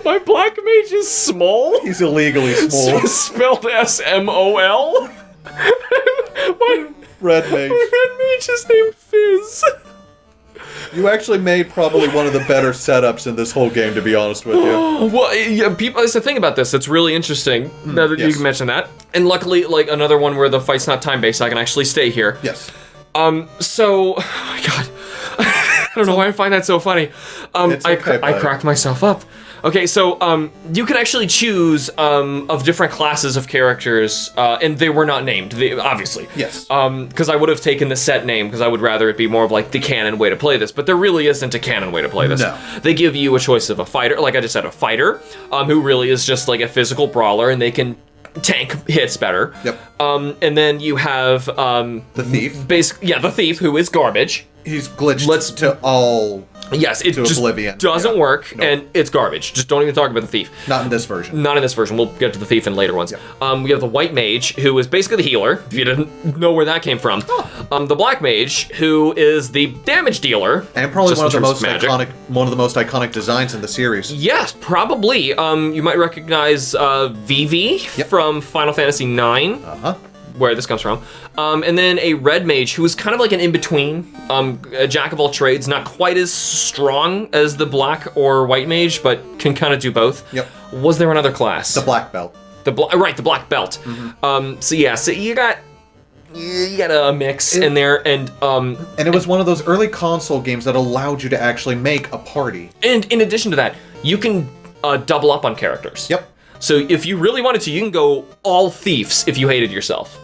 My black mage is Small. He's illegally small. Spelled S-M-O-L. My red mage. My red mage is named Fizz. You actually made probably one of the better setups in this whole game, to be honest with you. Well, people. That's the thing about this. It's really interesting. Now that you mention that, and luckily, another one where the fight's not time-based, I can actually stay here. Yes. So, oh my god, I don't know why I find that so funny. I cracked myself up. Okay, so you can actually choose of different classes of characters, and they were not named, obviously. Yes. Because I would have taken the set name, because I would rather it be more of like the canon way to play this, but there really isn't a canon way to play this. No. They give you a choice of a fighter, like I just said, a fighter, who really is just like a physical brawler, and they can tank hits better. Yep. And then you have the thief. The thief, who is garbage. He's glitched to all. Yes, it just oblivion. doesn't work, and it's garbage. Just don't even talk about the thief. Not in this version. Not in this version. We'll get to the thief in later ones. Yeah. We have the white mage, who is basically the healer, if you didn't know where that came from. The black mage, who is the damage dealer. And probably one of the most iconic designs in the series. Yes, probably. You might recognize Vivi from Final Fantasy IX. Where this comes from. And then a red mage who is kind of like an in-between, a jack of all trades, not quite as strong as the black or white mage, but can kind of do both. Yep. Was there another class? The black belt. The black belt. So you got a mix in there, and it was one of those early console games that allowed you to actually make a party. And in addition to that, you can double up on characters. Yep. So if you really wanted to, you can go all thieves if you hated yourself.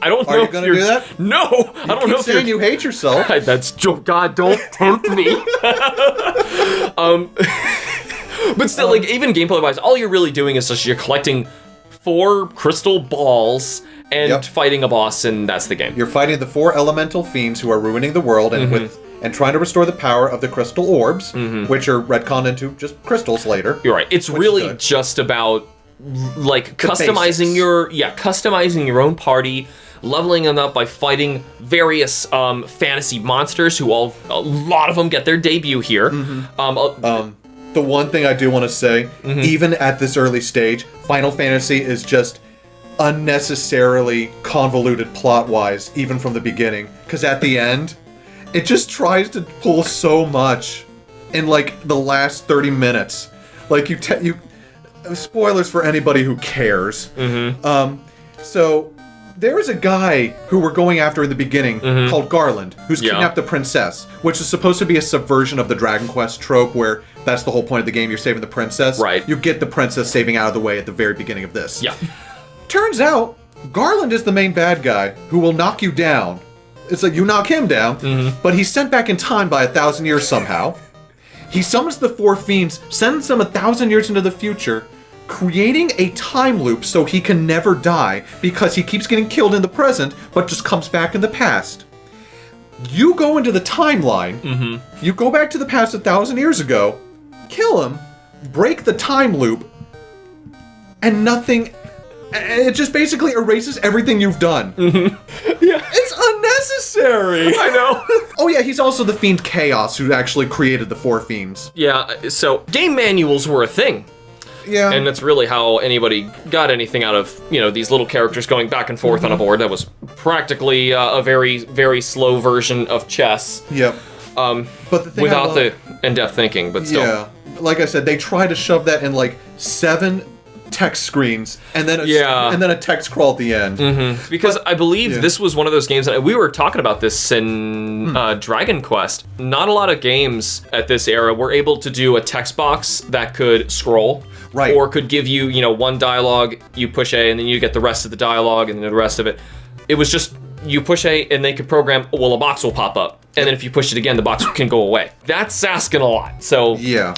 I don't know. Are you going to do that? No, I don't know if saying you hate yourself. That's God. Don't tempt me. But still, like even gameplay-wise, all you're really doing is just you're collecting 4 crystal balls and fighting a boss, and that's the game. You're fighting the 4 elemental fiends who are ruining the world, and trying to restore the power of the crystal orbs, which are retconned into just crystals later. You're right. It's really just about like customizing your own party, leveling them up by fighting various fantasy monsters who a lot of them get their debut here. The one thing I do want to say, even at this early stage, Final Fantasy is just unnecessarily convoluted plot-wise, even from the beginning. Because at the end, it just tries to pull so much in like the last 30 minutes. Like you spoilers for anybody who cares. So there is a guy who we're going after in the beginning called Garland, who's kidnapped the princess, which is supposed to be a subversion of the Dragon Quest trope where that's the whole point of the game, you're saving the princess. Right. You get the princess saving out of the way at the very beginning of this. Yeah. Turns out, Garland is the main bad guy who will knock you down. It's like you knock him down, but he's sent back in time by 1,000 years somehow. He summons the 4 fiends, sends them 1,000 years into the future, creating a time loop so he can never die because he keeps getting killed in the present, but just comes back in the past. You go into the timeline, you go back to the past 1,000 years ago, kill him, break the time loop, and nothing... It just basically erases everything you've done. Yeah. It's unnecessary. I know. Oh yeah, he's also the Fiend Chaos who actually created the 4 fiends. Yeah, so game manuals were a thing. Yeah. And that's really how anybody got anything out of, these little characters going back and forth on a board. That was practically a very, very slow version of chess. Yep. But the thing without the in-depth thinking, but still. Yeah. Like I said, they try to shove that in like 7 text screens and then a text crawl at the end. Because I believe this was one of those games, and we were talking about this in Dragon Quest. Not a lot of games at this era were able to do a text box that could scroll. Right. Or could give you, one dialogue, you push A, and then you get the rest of the dialogue and the rest of it. It was just, you push A, and they could program, a box will pop up. And then if you push it again, the box can go away. That's asking a lot. So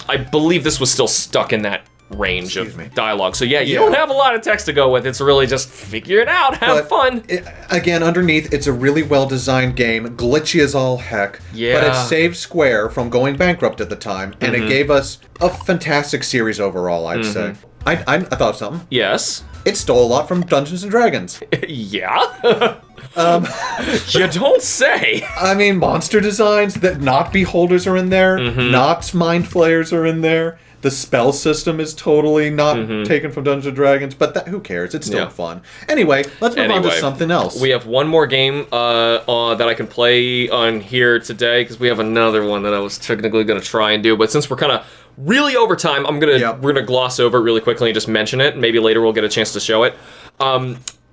I believe this was still stuck in that range of dialogue. So you don't have a lot of text to go with. It's really just figure it out, have fun. Again, underneath, it's a really well-designed game, glitchy as all heck. Yeah. But it saved Square from going bankrupt at the time, and it gave us a fantastic series overall, I'd say. I thought of something. Yes. It stole a lot from Dungeons & Dragons. Yeah? You don't say. I mean, monster designs that not beholders are in there, not mind flayers are in there. The spell system is totally not taken from Dungeons & Dragons, but who cares? It's still fun. Anyway, let's move on to something else. We have one more game that I can play on here today, because we have another one that I was technically going to try and do, but since we're kind of really over time, we're gonna gloss over it really quickly and just mention it. Maybe later we'll get a chance to show it.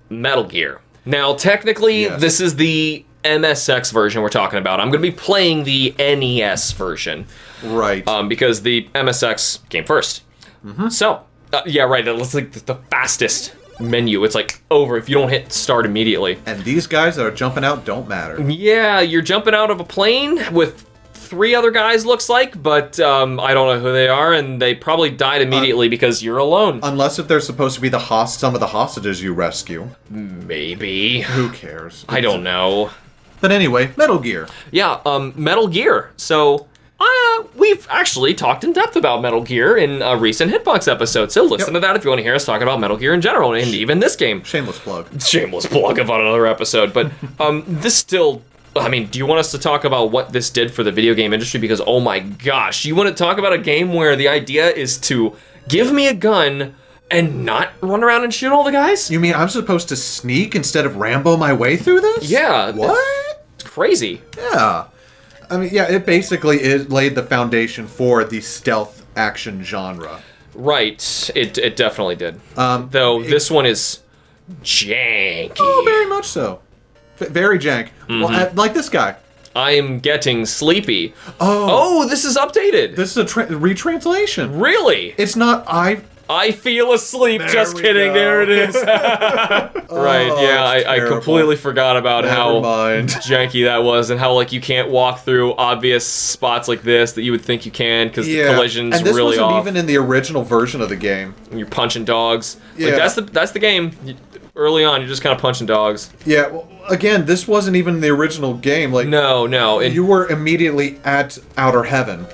Metal Gear. Now, technically, this is the MSX version we're talking about. I'm going to be playing the NES version. Right. Because the MSX came first. So, yeah, right. It's like the fastest menu. It's like over if you don't hit start immediately. And these guys that are jumping out don't matter. Yeah, you're jumping out of a plane with 3 other guys, looks like, but I don't know who they are, and they probably died immediately because you're alone. Unless if they're supposed to be some of the hostages you rescue. Maybe. Who cares? I don't know. But anyway, Metal Gear. Yeah, Metal Gear. So, we've actually talked in depth about Metal Gear in a recent Hitbox episode, so listen to that if you want to hear us talk about Metal Gear in general, and even this game. Shameless plug. Shameless plug about another episode, but this still... I mean, do you want us to talk about what this did for the video game industry? Because, oh my gosh, you want to talk about a game where the idea is to give me a gun and not run around and shoot all the guys? You mean I'm supposed to sneak instead of Rambo my way through this? Yeah. What? It's crazy. Yeah. I mean, yeah, it basically laid the foundation for the stealth action genre. Right. It definitely did. Though this one is janky. Oh, very much so. Very jank. Well, like this guy. I'm getting sleepy. Oh, this is updated. This is a retranslation. Really? It's not I feel asleep. There Just we kidding. go. There it is. Right. Yeah. I completely forgot about how janky that was, and how like you can't walk through obvious spots like this that you would think you can because the collision's and this really wasn't off. even in the original version of the game. And you're punching dogs. Yeah. Like that's the game. Early on, you're just kind of punching dogs. Yeah. Well, again, this wasn't even the original game. Like no. You were immediately at Outer Heaven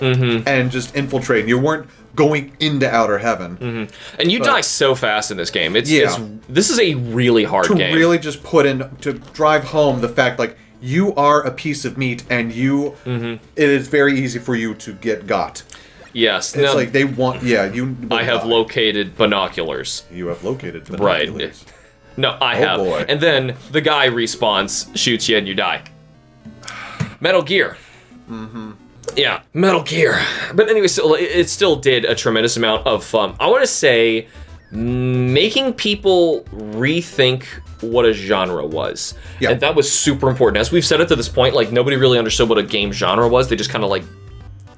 and just infiltrating. You weren't going into Outer Heaven. And you die so fast in this game. This is a really hard game. To really just to drive home the fact, like, you are a piece of meat and it is very easy for you to get got. Yes. It's like they want, you... I have located binoculars. You have located binoculars. Right. No, I have. Boy. And then the guy respawns, shoots you, and you die. Metal Gear. Yeah, Metal Gear. But anyway, so it still did a tremendous amount of fun. I want to say making people rethink what a genre was. And that was super important. As we've said it to this point, like, nobody really understood what a game genre was. They just kind of, like,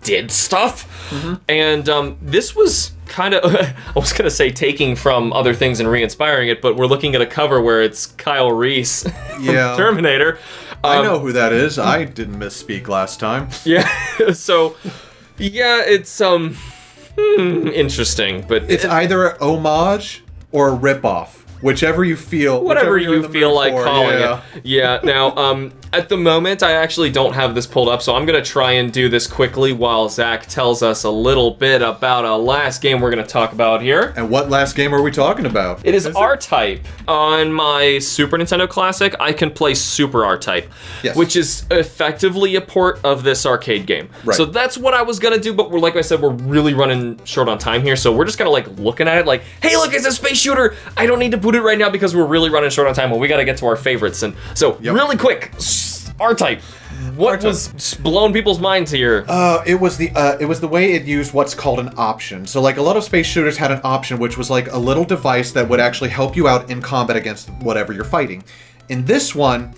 did stuff. And this was kind of, I was going to say taking from other things and re-inspiring it, but we're looking at a cover where it's Kyle Reese from Terminator. I know who that is. I didn't misspeak last time. Yeah, so, yeah, it's interesting, but... It's either an homage or a ripoff. Whichever you feel... Whatever you feel like calling it. Yeah, now, at the moment, I actually don't have this pulled up, so I'm going to try and do this quickly while Zach tells us a little bit about a last game we're going to talk about here. And what last game are we talking about? It is R-Type. On my Super Nintendo Classic, I can play Super R-Type, which is effectively a port of this arcade game. Right. So that's what I was going to do, but like I said, we're really running short on time here, so we're just kind of like looking at it like, hey, look, it's a space shooter. I don't need to put it right now because we're really running short on time, but we got to get to our favorites. And so, really quick, R-Type. What was blowing people's minds here? It was the way it used what's called an option. So, like, a lot of space shooters had an option, which was like a little device that would actually help you out in combat against whatever you're fighting. In this one,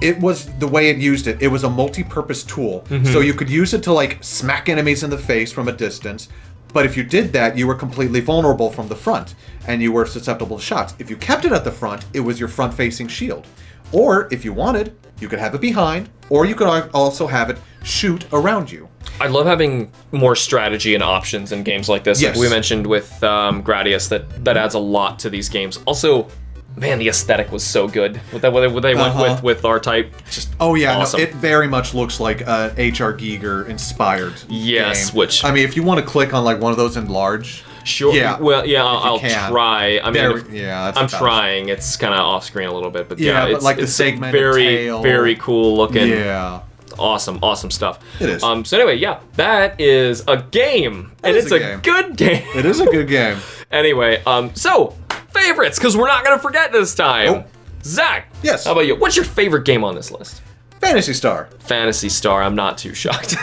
it was the way it used it. It was a multi-purpose tool. So you could use it to, like, smack enemies in the face from a distance. But if you did that, you were completely vulnerable from the front, and you were susceptible to shots. If you kept it at the front, it was your front-facing shield. Or, if you wanted, you could have it behind, or you could also have it shoot around you. I love having more strategy and options in games like this. Yes. Like we mentioned with Gradius, that adds a lot to these games. Also, man, the aesthetic was so good. What they went with R-Type, just awesome. No, it very much looks like a H.R. Giger inspired game. Which... I mean, if you want to click on, like, one of those in large... Sure. Yeah. Well, yeah, I'll try. I mean, I'm trying. It's kind of off screen a little bit, but but like the segmented tail. Very cool looking. Yeah. Awesome stuff. It is. So anyway, that is a game, and it's a good game. It is a good game. Anyway, so favorites, because we're not gonna forget this time. Zach. Yes. How about you? What's your favorite game on this list? Phantasy Star. Phantasy Star. I'm not too shocked.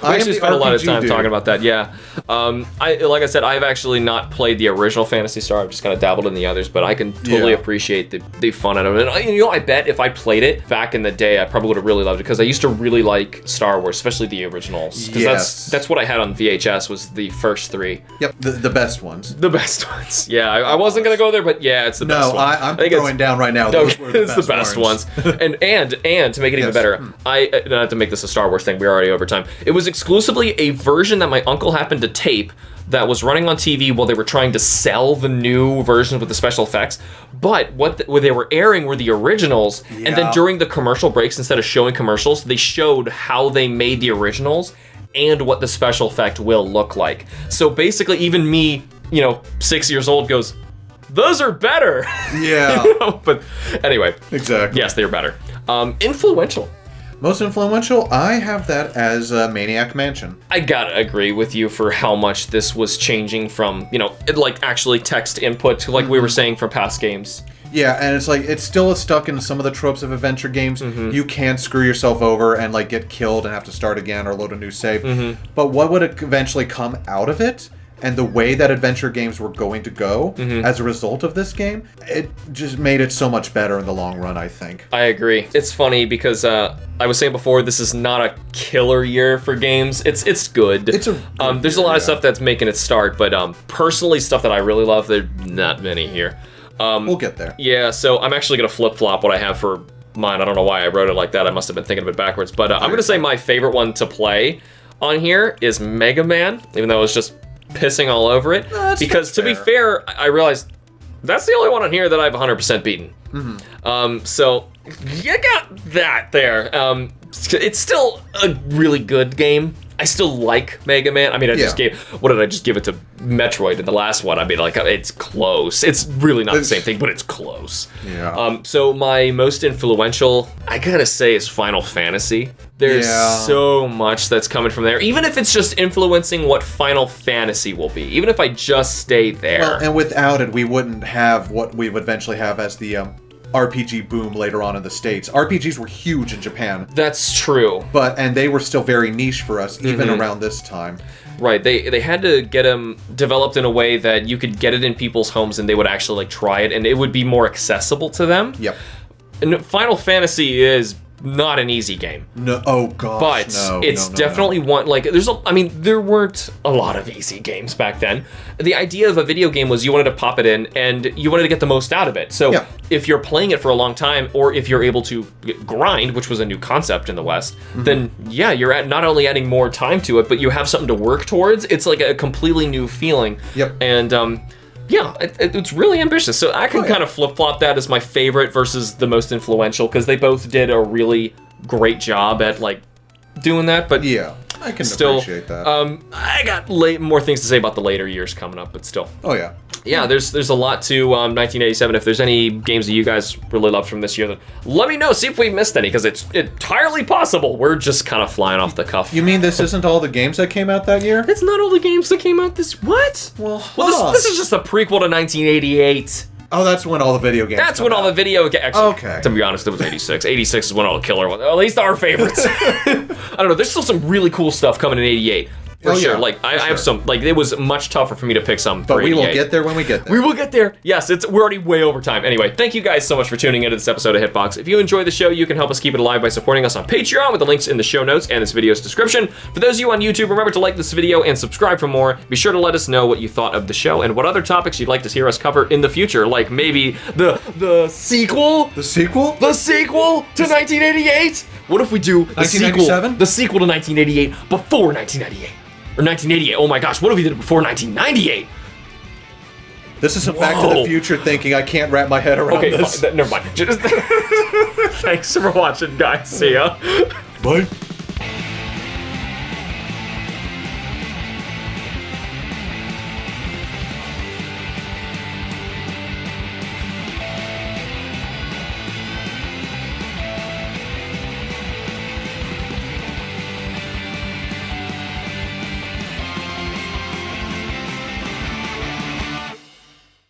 actually spent a lot of time talking about that. Yeah, like I said, I've actually not played the original Phantasy Star. I've just kind of dabbled in the others, but I can totally appreciate the fun out of it. And you know, I bet if I played it back in the day, I probably would have really loved it because I used to really like Star Wars, especially the originals. Because that's what I had on VHS was the first 3. Yep, the best ones. The best ones. Yeah, I wasn't gonna go there, but yeah, it's the best one. I'm throwing down right now. Those were it's the best ones. and to make it even better, not to make this a Star Wars thing. We're already over time. It was exclusively a version that my uncle happened to tape that was running on TV while they were trying to sell the new versions with the special effects. But what they were airing were the originals, and then during the commercial breaks, instead of showing commercials, they showed how they made the originals and what the special effect will look like. So basically, even me, 6 years old, goes, those are better. Yeah. But anyway. Exactly. Yes, they are better. Influential. Most influential, I have that as Maniac Mansion. I gotta agree with you for how much this was changing from, like actually text input to like we were saying from past games. Yeah, and it's like, it's still stuck in some of the tropes of adventure games. You can't screw yourself over and like get killed and have to start again or load a new save. But what would eventually come out of it, and the way that adventure games were going to go as a result of this game, it just made it so much better in the long run, I think. I agree. It's funny because I was saying before, this is not a killer year for games. It's good. It's a good there's a lot of stuff that's making it start, but personally, stuff that I really love, there's not many here. We'll get there. Yeah, so I'm actually going to flip-flop what I have for mine. I don't know why I wrote it like that. I must have been thinking of it backwards. But I'm going to say my favorite one to play on here is Mega Man, even though it was just pissing all over it. Because to be fair, I realized that's the only one on here that I've 100% beaten. So you got that there. It's still a really good game. I still like Mega Man. I mean, I just give it to Metroid in the last one? I mean, like, it's close. It's really not the same thing, but it's close. Yeah. So my most influential, I gotta say, is Final Fantasy. There's so much that's coming from there. Even if it's just influencing what Final Fantasy will be. Even if I just stay there. Well, and without it, we wouldn't have what we would eventually have as the RPG boom later on in the States. RPGs were huge in Japan. That's true. And they were still very niche for us, even around this time. Right, they had to get them developed in a way that you could get it in people's homes and they would actually like try it and it would be more accessible to them. Yep. And Final Fantasy is not an easy game. No, oh gosh, but it's definitely one, like, there weren't a lot of easy games back then. The idea of a video game was you wanted to pop it in and you wanted to get the most out of it. So if you're playing it for a long time, or if you're able to grind, which was a new concept in the West, then you're not only adding more time to it, but you have something to work towards. It's like a completely new feeling. Yep. And it's really ambitious. So I can kind of flip-flop that as my favorite versus the most influential, because they both did a really great job at like doing that. But yeah, I can appreciate that. I got more things to say about the later years coming up, but still. Oh yeah. Yeah, there's a lot to 1987. If there's any games that you guys really loved from this year, then let me know. See if we missed any, because it's entirely possible. We're just kind of flying off the cuff. You mean this isn't all the games that came out that year? It's not all the games that came out this... What? Well, this is just a prequel to 1988. Oh, that's when all the video games That's when all the video games... Actually, okay. To be honest, it was 86. 86 is when all the killer ones... At least our favorites. I don't know. There's still some really cool stuff coming in 88. For sure. Like, I have some, like, it was much tougher for me to pick some. But we will get there when we get there. We will get there. Yes, we're already way over time. Anyway, thank you guys so much for tuning into this episode of HITBOX. If you enjoy the show, you can help us keep it alive by supporting us on Patreon with the links in the show notes and this video's description. For those of you on YouTube, remember to like this video and subscribe for more. Be sure to let us know what you thought of the show and what other topics you'd like to hear us cover in the future, like maybe the sequel? The sequel? The sequel to 1988? What if we do the sequel to 1988 before 1998? Or 1988. Oh my gosh, what if we did it before 1998? This is some Back to the Future thinking. I can't wrap my head around this. Never mind. Thanks for watching, guys. See ya. Bye.